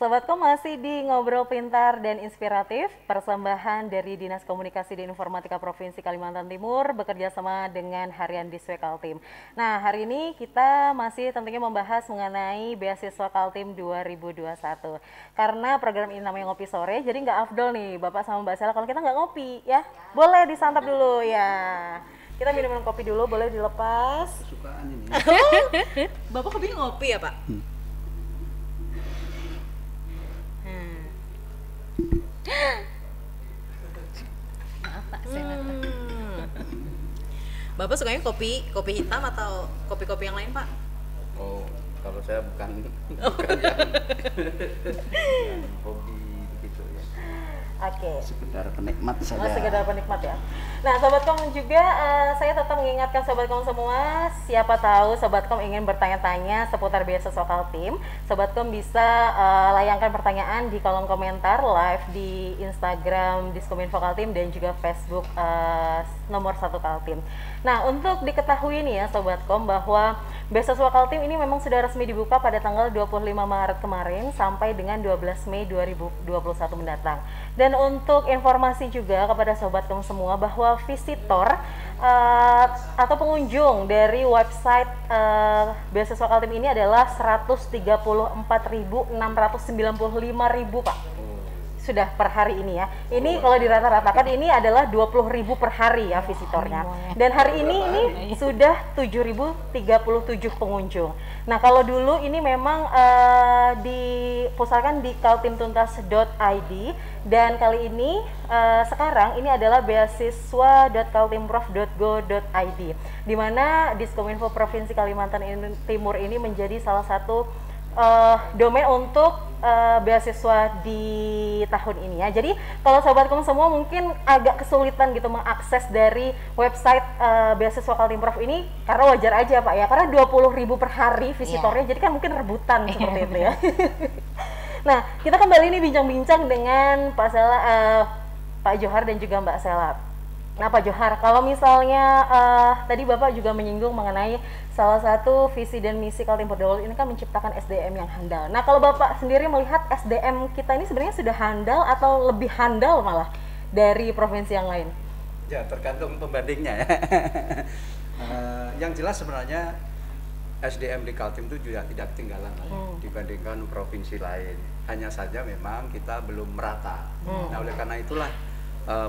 Sobatkom masih di Ngobrol Pintar dan Inspiratif, persembahan dari Dinas Komunikasi dan Informatika Provinsi Kalimantan Timur bekerja sama dengan Harian Diswe Kaltim. Nah, hari ini kita masih tentunya membahas mengenai beasiswa Kaltim 2021. Karena program ini namanya Ngopi Sore, jadi nggak afdol nih Bapak sama Mbak Sela kalau kita nggak ngopi ya. Boleh disantap dulu ya. Kita minum kopi dulu, boleh dilepas. Kesukaan ini. Bapak hobi ngopi ya Pak? Maaf Pak, saya nggak tahu. Bapak sukanya kopi hitam atau kopi-kopi yang lain Pak? Oh, kalau saya bukan yang hobi begitu ya. Oke. Sekedar penikmat Oh, saja. sekedar penikmat ya. Nah, Sobatkom juga saya tetap mengingatkan Sobatkom semua, siapa tahu Sobatkom ingin bertanya-tanya seputar beasiswa Kaltim, Sobatkom bisa layangkan pertanyaan di kolom komentar live di Instagram Diskominfo Kaltim dan juga Facebook nomor 1 Kaltim. Nah, untuk diketahui nih ya Sobatkom bahwa beasiswa Kaltim ini memang sudah resmi dibuka pada tanggal 25 Maret kemarin sampai dengan 12 Mei 2021 mendatang. Dan untuk informasi juga kepada Sobatkom semua bahwa visitor atau pengunjung dari website beasiswa Kaltim ini adalah 134.695.000 Pak. Sudah per hari ini ya. Ini kalau dirata-ratakan ini adalah 20.000 per hari ya visitornya. Dan hari ini sudah 7.037 pengunjung. Nah, kalau dulu ini memang dipusatkan di kaltimtuntas.id dan kali ini sekarang ini adalah beasiswa.kaltimprof.go.id di mana Diskominfo Provinsi Kalimantan Timur ini menjadi salah satu domain untuk beasiswa di tahun ini ya. Jadi kalau Sobatkom semua mungkin agak kesulitan gitu mengakses dari website beasiswa Kaltimprof ini karena wajar aja Pak ya, karena 20.000 per hari visitornya, jadi kan mungkin rebutan seperti itu ya. Nah, kita kembali nih bincang-bincang dengan Pak Sela, Pak Johar dan juga Mbak Sela. Nah Pak Johar, kalau misalnya tadi Bapak juga menyinggung mengenai salah satu visi dan misi Kaltim Berdaulat ini kan menciptakan SDM yang handal. Nah kalau Bapak sendiri melihat SDM kita ini sebenarnya sudah handal atau lebih handal malah dari provinsi yang lain? Ya, tergantung pembandingnya ya. Yang jelas sebenarnya SDM di Kaltim itu juga tidak ketinggalan dibandingkan provinsi lain. Hanya saja memang kita belum merata. Nah oleh karena itulah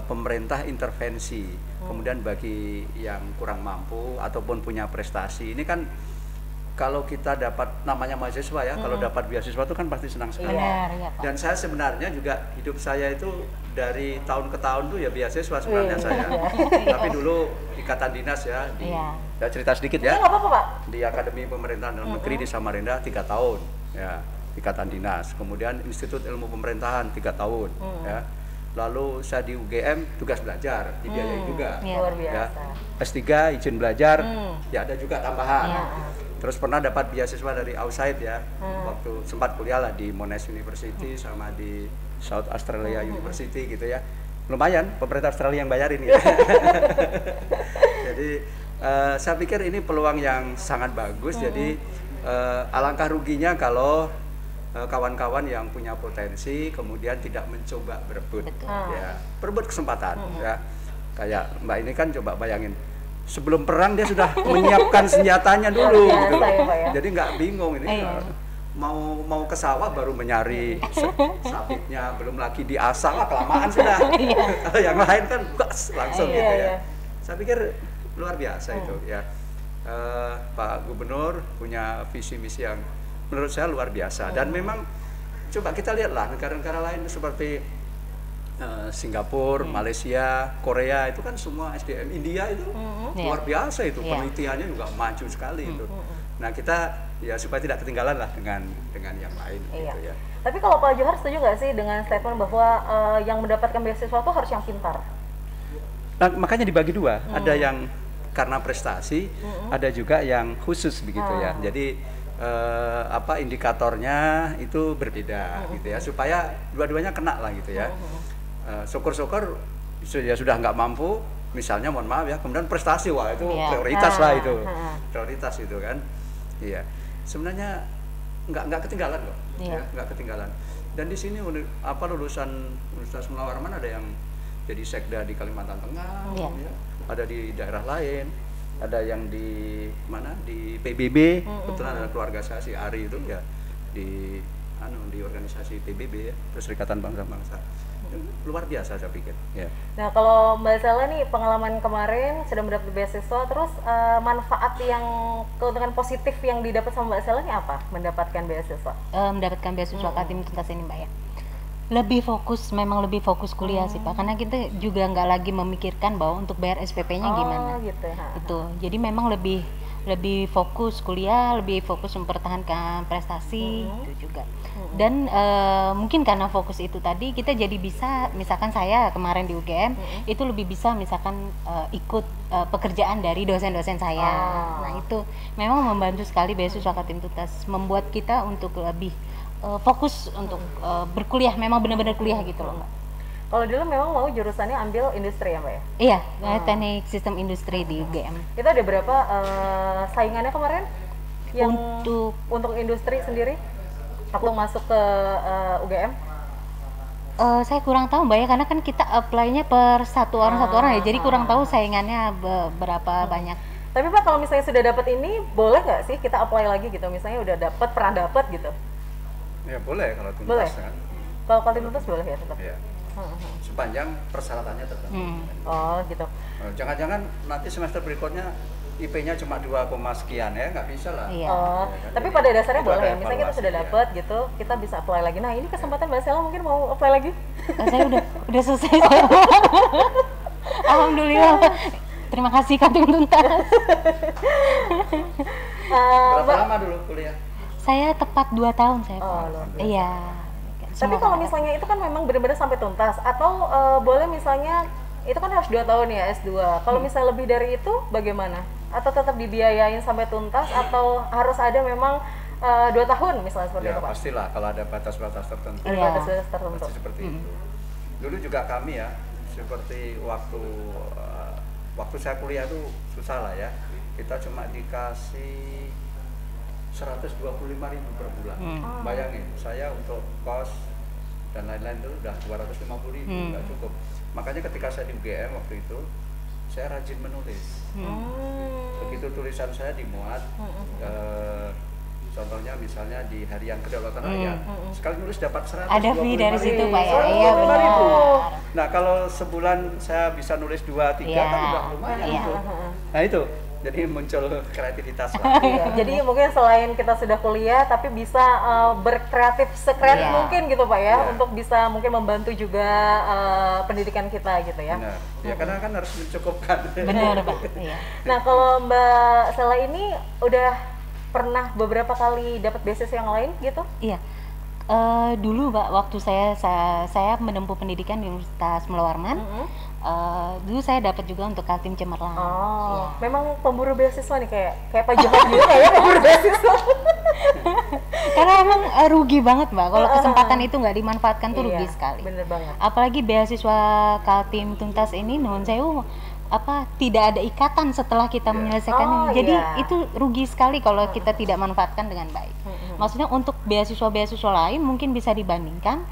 pemerintah intervensi. Kemudian bagi yang kurang mampu ataupun punya prestasi, ini kan kalau kita dapat namanya mahasiswa ya, kalau dapat beasiswa itu kan pasti senang sekali. Benar, ya, Pak. Dan saya sebenarnya juga hidup saya itu dari tahun ke tahun tuh ya beasiswa sebenarnya saya. Tapi dulu ikatan dinas ya, saya cerita sedikit ya. Nggak apa-apa Pak. Di Akademi Pemerintahan Dalam Negeri di Samarinda 3 tahun ya, ikatan dinas. Kemudian Institut Ilmu Pemerintahan 3 tahun ya. Lalu saya di UGM tugas belajar, dibiayai juga. Luar biasa. Ya. S3 izin belajar, ya ada juga tambahan. Terus pernah dapat beasiswa dari outside ya, waktu sempat kuliah lah di Monash University sama di South Australia University gitu ya. Lumayan, pemerintah Australia yang bayarin gitu. Jadi saya pikir ini peluang yang sangat bagus. Jadi alangkah ruginya kalau kawan-kawan yang punya potensi kemudian tidak mencoba berebut. Ya, berebut kesempatan ya. Kayak Mbak ini kan coba bayangin, sebelum perang dia sudah menyiapkan senjatanya dulu gitu. Jadi nggak bingung ini. Mau ke sawah baru menyari sabitnya, belum lagi diasah lah, kelamaan sudah. Kalau yang lain kan langsung gitu ya. Saya pikir luar biasa itu ya. Pak Gubernur punya visi misi yang menurut saya luar biasa. Dan memang coba kita lihatlah negara-negara lain seperti Singapura, Malaysia, Korea itu kan semua SDM. India itu luar biasa itu, penelitiannya juga maju sekali itu. Nah kita ya supaya tidak ketinggalan lah dengan yang lain gitu ya. Tapi kalau Pak Johar setuju nggak sih dengan statement bahwa yang mendapatkan beasiswa itu harus yang pintar? Nah, makanya dibagi dua, ada yang karena prestasi, ada juga yang khusus begitu ya. Jadi indikatornya itu berbeda gitu ya, supaya dua-duanya kena lah gitu ya. Syukur-syukur ya sudah nggak mampu, misalnya mohon maaf ya, kemudian prestasi, wah itu prioritas lah itu, prioritas itu kan. Iya, sebenarnya nggak ketinggalan kok, ya, nggak ketinggalan. Dan di sini lulusan Universitas Mula Warman ada yang jadi sekda di Kalimantan Tengah, ya. Ada di daerah lain, ada yang di mana di PBB, kebetulan ada keluarga saya si Ari itu ya di organisasi PBB ya, Perserikatan Bangsa-Bangsa. Luar biasa saya pikir. Ya. Nah kalau Mbak Sela nih pengalaman kemarin sudah mendapat beasiswa, terus manfaat yang keuntungan positif yang didapat sama Mbak Sela ini apa? Mendapatkan beasiswa? Mendapatkan beasiswa Kaltim Tuntas ini Mbak ya. Memang lebih fokus kuliah sih Pak, karena kita juga nggak lagi memikirkan bahwa untuk bayar SPP-nya gimana. Gitu. Itu. Jadi memang lebih fokus kuliah, lebih fokus mempertahankan prestasi itu juga. Dan mungkin karena fokus itu tadi kita jadi bisa, misalkan saya kemarin di UGM itu lebih bisa misalkan ikut pekerjaan dari dosen-dosen saya. Nah itu memang membantu sekali beasiswa Kaltim Tuntas, membuat kita untuk lebih fokus untuk berkuliah, memang benar-benar kuliah gitu loh Mbak. Kalau dulu memang mau jurusannya ambil industri ya Mbak ya? Iya, teknik sistem industri di UGM. Itu ada berapa saingannya kemarin? Yang untuk industri sendiri? Waktu masuk ke UGM? Saya kurang tahu Mbak ya, karena kan kita apply-nya per satu orang ya, jadi kurang tahu saingannya berapa banyak. Tapi Pak kalau misalnya sudah dapat ini, boleh nggak sih kita apply lagi gitu? Misalnya udah pernah dapat gitu? Ya boleh kalau tuntas boleh. Kan. Kalau Kaltim Tuntas boleh ya tetap? Ya. Sepanjang persyaratannya tertentu. Oh gitu. Jangan-jangan nanti semester berikutnya IP-nya cuma 2, sekian ya, nggak bisa lah. Iya. Oh, ya, kan? tapi jadi, pada dasarnya boleh ya. Misalnya kita sudah ya. dapat gitu, kita bisa apply lagi. Nah ini kesempatan Mbak Sela mungkin mau apply lagi? Saya udah selesai saya. Alhamdulillah Pak. Terima kasih Kaltim Tuntas. Berapa lama dulu kuliah? Saya tepat 2 tahun saya. Iya. Tapi kalau misalnya itu kan memang benar-benar sampai tuntas, atau boleh misalnya itu kan harus 2 tahun ya S2. Kalau misalnya lebih dari itu bagaimana? Atau tetap dibiayain sampai tuntas, atau harus ada memang 2 tahun misalnya seperti itu Pak? Pastilah kalau ada batas-batas tertentu. Ada batas-batas tertentu. Pasti seperti itu. Dulu juga kami ya, seperti waktu saya kuliah itu susah lah ya. Kita cuma dikasih 125.000 per bulan. Bayangin, saya untuk kos dan lain-lain itu udah 250.000, nggak cukup. Makanya ketika saya di UGM waktu itu, saya rajin menulis. Begitu tulisan saya dimuat, contohnya misalnya di Harian Kedaulatan Rakyat, sekali nulis dapat 125.000. Ada fee dari situ Pak ya? Iya benar. Nah kalau sebulan saya bisa nulis 2-3 kan udah lumayan tuh. Nah itu. Jadi muncul kreativitas lah. Jadi mungkin selain kita sudah kuliah, tapi bisa berkreatif sekreatif mungkin gitu Pak ya, untuk bisa mungkin membantu juga pendidikan kita gitu ya. Benar. Ya karena kan harus mencukupkan. Benar Pak. Iya. Nah kalau Mbak Sela ini udah pernah beberapa kali dapat beasiswa yang lain gitu? Iya. Dulu Mbak, waktu saya menempuh pendidikan di Universitas Mula Warman, dulu saya dapat juga untuk Kaltim Cemerlang. Memang pemburu beasiswa nih, kayak Pak Jokowi juga ya pemburu beasiswa. Karena emang rugi banget Mbak, kalau kesempatan itu nggak dimanfaatkan tuh rugi sekali. Bener banget. Apalagi beasiswa Kaltim Tuntas ini, nuhun sewu, tidak ada ikatan setelah kita menyelesaikan. Jadi itu rugi sekali kalau kita tidak manfaatkan dengan baik. Maksudnya untuk beasiswa lain mungkin bisa dibandingkan.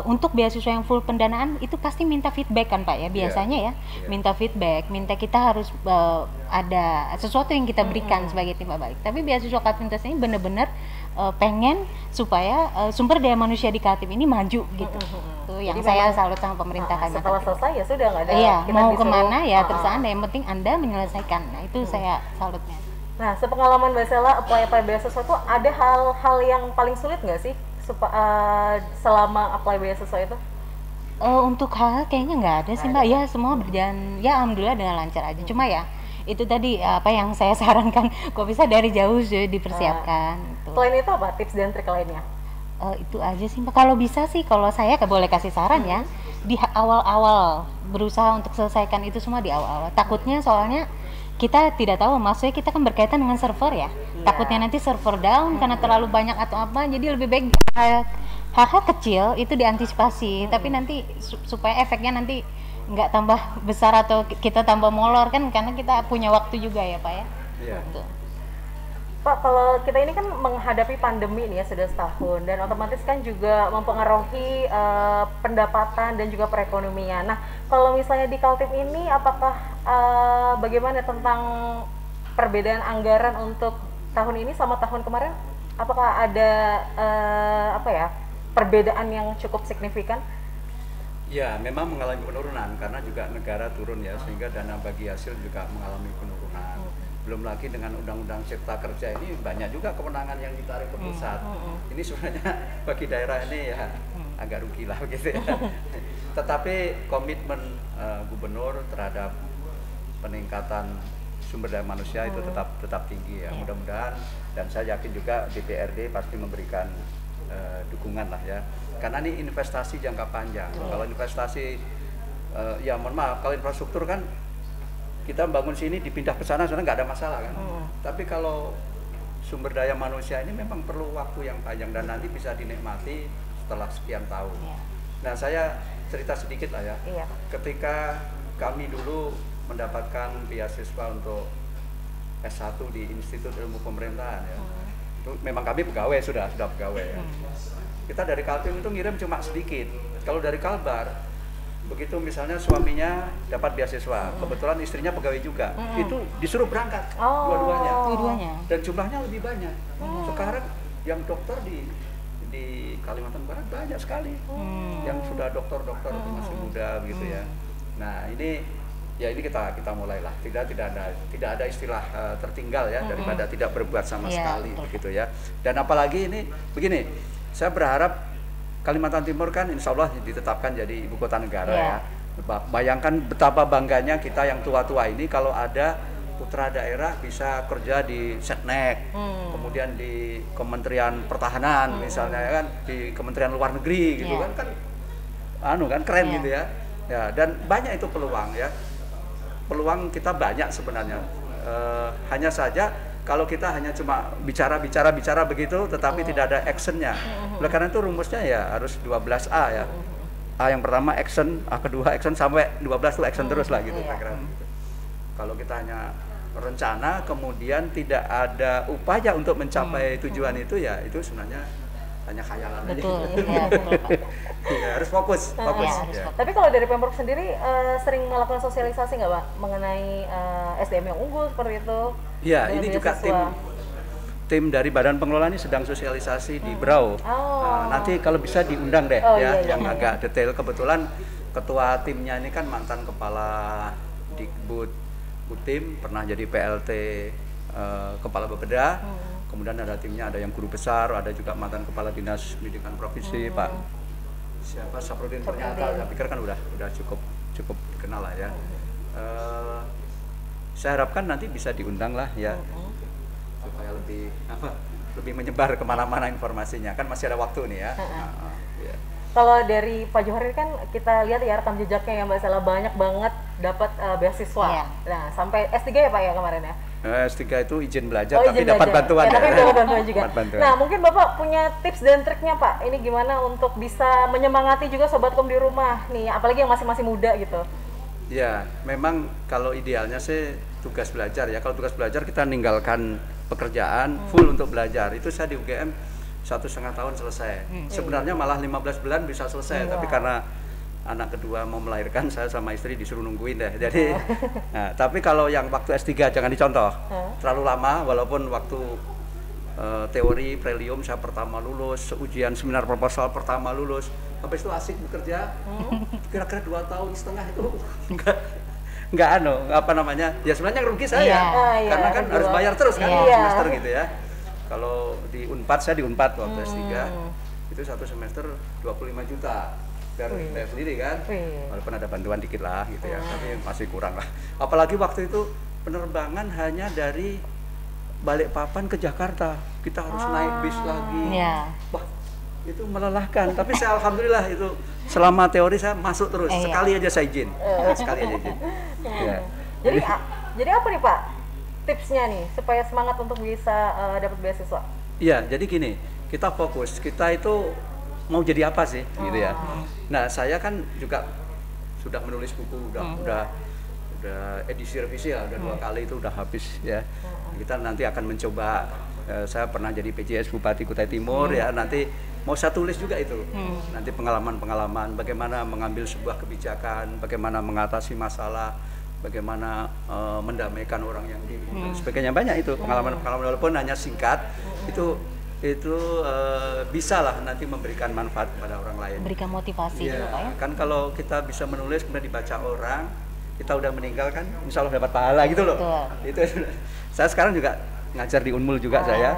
Untuk beasiswa yang full pendanaan itu pasti minta feedback kan Pak ya, biasanya minta feedback, minta kita harus ada sesuatu yang kita berikan sebagai timbal balik. Tapi beasiswa Kaltim Tuntas ini benar-benar pengen supaya sumber daya manusia di Kaltim ini maju gitu. Tuh yang saya salut sama pemerintah Kalimantan. Setelah selesai ya sudah nggak ada. Iya, mau kemana ya terserah Anda, yang penting Anda menyelesaikan. Nah itu saya salutnya. Nah sepengalaman Mbak Sela apply beasiswa itu ada hal-hal yang paling sulit nggak sih selama apply beasiswa itu? Untuk hal kayaknya nggak ada sih Mbak, ya semua berjalan ya alhamdulillah dengan lancar aja. Cuma ya itu tadi apa yang saya sarankan, kok bisa dari jauh sudah dipersiapkan. Selain itu apa tips dan trik lainnya? Itu aja sih Mbak. Kalau bisa sih, kalau saya boleh kasih saran ya, di awal-awal berusaha untuk selesaikan itu semua di awal-awal. Takutnya soalnya kita tidak tahu, maksudnya kita kan berkaitan dengan server ya. Takutnya nanti server down karena terlalu banyak atau apa, jadi lebih baik hal-hal kecil itu diantisipasi. Tapi nanti supaya efeknya nanti nggak tambah besar atau kita tambah molor kan, karena kita punya waktu juga ya Pak ya. Iya. Pak, kalau kita ini kan menghadapi pandemi nih ya sudah setahun, dan otomatis kan juga mempengaruhi pendapatan dan juga perekonomian. Nah, kalau misalnya di Kaltim ini, apakah bagaimana tentang perbedaan anggaran untuk tahun ini sama tahun kemarin? Apakah ada perbedaan yang cukup signifikan? Ya, memang mengalami penurunan karena juga negara turun ya, sehingga dana bagi hasil juga mengalami penurunan. Belum lagi dengan Undang-Undang Cipta Kerja ini banyak juga kewenangan yang ditarik ke pusat. Ini sebenarnya bagi daerah ini ya agak rugi lah gitu ya. Tetapi komitmen gubernur terhadap peningkatan sumber daya manusia itu tetap tinggi ya. Mudah-mudahan, dan saya yakin juga DPRD pasti memberikan dukungan lah ya. Karena ini investasi jangka panjang. Kalau investasi ya mohon maaf, kalau infrastruktur kan kita bangun sini dipindah ke sana sebenarnya nggak ada masalah kan. Tapi kalau sumber daya manusia ini memang perlu waktu yang panjang dan nanti bisa dinikmati setelah sekian tahun. Nah, saya cerita sedikit lah ya. Ketika kami dulu mendapatkan beasiswa untuk S1 di Institut Ilmu Pemerintahan ya. Itu memang kami pegawai, sudah pegawai ya. Kita dari Kaltim itu ngirim cuma sedikit. Kalau dari Kalbar, begitu misalnya suaminya dapat beasiswa, kebetulan istrinya pegawai juga, itu disuruh berangkat dua-duanya. Dan jumlahnya lebih banyak. Sekarang yang dokter di Kalimantan Barat banyak sekali, yang sudah dokter-dokter masih muda gitu ya. Nah ini kita mulailah, tidak ada istilah tertinggal ya, daripada tidak berbuat sama sekali begitu ya. Dan apalagi ini begini, saya berharap Kalimantan Timur kan insya Allah ditetapkan jadi ibu kota negara ya. Bayangkan betapa bangganya kita yang tua-tua ini kalau ada putra daerah bisa kerja di Setnek, kemudian di Kementerian Pertahanan misalnya kan, di Kementerian Luar Negeri gitu kan keren gitu ya. Ya, dan banyak itu peluang ya. Peluang kita banyak sebenarnya. Hanya saja kalau kita hanya cuma bicara begitu tetapi tidak ada actionnya. Oleh karena itu rumusnya ya harus 12A ya. A yang pertama action, A kedua action, sampai 12 itu action terus lah gitu kira-kira. Kalau kita hanya rencana kemudian tidak ada upaya untuk mencapai tujuan itu ya itu sebenarnya hanya khayalan aja. Ya, harus fokus. Ya. Tapi kalau dari Pemprov sendiri sering melakukan sosialisasi nggak Pak mengenai SDM yang unggul seperti itu? Ya, ini juga tim dari Badan Pengelola ini sedang sosialisasi di Brau. Nanti kalau bisa diundang deh yang agak detail. Kebetulan ketua timnya ini kan mantan kepala Dikbud Utim, pernah jadi PLT kepala Bapeda. Kemudian ada timnya, ada yang guru besar, ada juga mantan kepala dinas pendidikan provinsi Pak Saprudin Pernyata. Saya pikir kan udah cukup dikenal lah ya. Saya harapkan nanti bisa diundang lah ya, supaya lebih menyebar kemana-mana informasinya, kan masih ada waktu nih ya. Kalau dari Pak Johar ini kan kita lihat ya rekam jejaknya ya Mbak Sela, banyak banget dapat beasiswa. Nah sampai S3 ya Pak ya kemarin ya? S3 itu izin belajar tapi dapat bantuan ya. Tapi dapat bantuan juga. Nah mungkin Bapak punya tips dan triknya Pak, ini gimana untuk bisa menyemangati juga Sobat Kom di rumah nih, apalagi yang masih muda gitu. Ya memang kalau idealnya sih tugas belajar ya. Kalau tugas belajar kita ninggalkan pekerjaan full untuk belajar. Itu saya di UGM 1,5 tahun selesai. Sebenarnya malah 15 bulan bisa selesai, tapi karena anak kedua mau melahirkan, saya sama istri disuruh nungguin deh. Jadi tapi kalau yang waktu S3 jangan dicontoh. Terlalu lama, walaupun waktu teori prelium saya pertama lulus, ujian seminar proposal pertama lulus. Habis itu asik bekerja. Kira-kira 2,5 tahun itu enggak ya sebenarnya rugi saya. Karena kan harus bayar terus kan semester gitu ya. Kalau di Unpad, saya di Unpad waktu S3 itu satu semester 25 juta bayar sendiri kan, walaupun ada bantuan dikit lah gitu ya, tapi masih kurang lah. Apalagi waktu itu penerbangan hanya dari Balikpapan ke Jakarta, kita harus naik bis lagi. Wah itu melelahkan, tapi saya alhamdulillah itu selama teori saya masuk terus, sekali aja saya izin. Jadi apa nih Pak tipsnya nih supaya semangat untuk bisa dapat beasiswa? Iya, jadi gini, kita fokus, kita itu mau jadi apa sih gitu ya. Nah saya kan juga sudah menulis buku, udah udah edisi revisi ya, udah 2 kali itu udah habis ya. Kita nanti akan mencoba, saya pernah jadi PJS Bupati Kutai Timur ya, nanti mau saya tulis juga itu. Nanti pengalaman-pengalaman bagaimana mengambil sebuah kebijakan, bagaimana mengatasi masalah, bagaimana mendamaikan orang yang dan sebagainya, banyak itu pengalaman-pengalaman walaupun hanya singkat, itu bisa lah nanti memberikan manfaat kepada orang lain. Berikan motivasi ya, juga Pak ya. kan kalau kita bisa menulis kemudian dibaca orang, kita udah meninggal kan, insya Allah dapat pahala gitu loh. Itu saya sekarang juga ngajar di Unmul juga saya,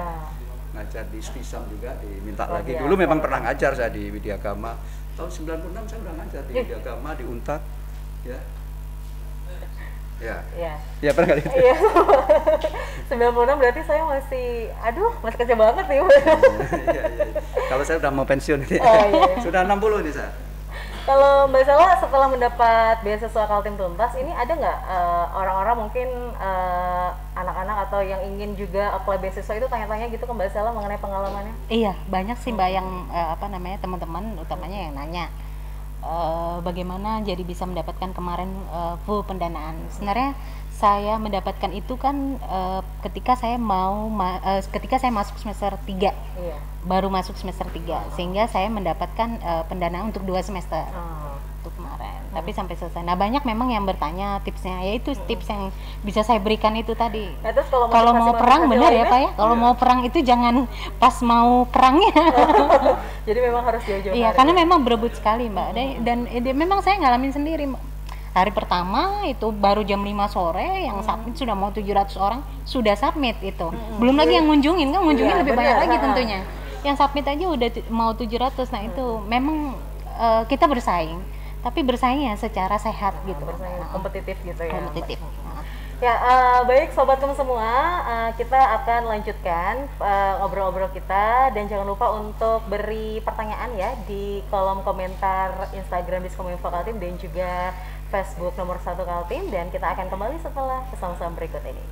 ngajar di Spisam juga, diminta lagi. Dulu memang pernah ngajar saya di Widya Agama. Tahun 96 saya udah ngajar di Widya Agama di Untak, ya. Ya pernah kali itu. Iya. 96 berarti saya masih, masih kecil banget nih. Iya. Kalau saya udah mau pensiun ini. Sudah 60 nih saya. Kalau Mbak Sela setelah mendapat beasiswa Kaltim Tuntas ini ada nggak orang-orang mungkin anak-anak atau yang ingin juga apply beasiswa itu tanya-tanya gitu ke Mbak Sela mengenai pengalamannya? Iya, banyak sih Mbak yang teman-teman utamanya yang nanya bagaimana jadi bisa mendapatkan kemarin full pendanaan. Sebenarnya saya mendapatkan itu kan ketika saya masuk semester 3. Iya. Baru masuk semester 3, sehingga saya mendapatkan pendanaan untuk 2 semester untuk kemarin. Tapi sampai selesai. Nah, banyak memang yang bertanya tipsnya, yaitu tips yang bisa saya berikan itu tadi. Nah, terus kalau mau perang benar ya Pak ya, kalau mau perang itu jangan pas mau perangnya. Jadi memang harus jauh-jauh. Iya, karena memang berebut sekali Mbak. Dan memang saya ngalamin sendiri Mbak. Hari pertama itu baru jam 5 sore yang submit sudah mau 700 orang sudah submit itu. Belum lagi yang ngunjungin kan, lebih banyak lagi tentunya. Yang submit aja udah mau 700. Nah itu memang kita bersaing, tapi bersaingnya secara sehat gitu. Kompetitif gitu ya. Kompetitif. Ya, baik sobatkum semua, kita akan lanjutkan ngobrol-ngobrol kita, dan jangan lupa untuk beri pertanyaan ya di kolom komentar Instagram Diskominfo Kaltim dan juga Facebook nomor 1 Kaltim, dan kita akan kembali setelah pesan-pesan berikut ini.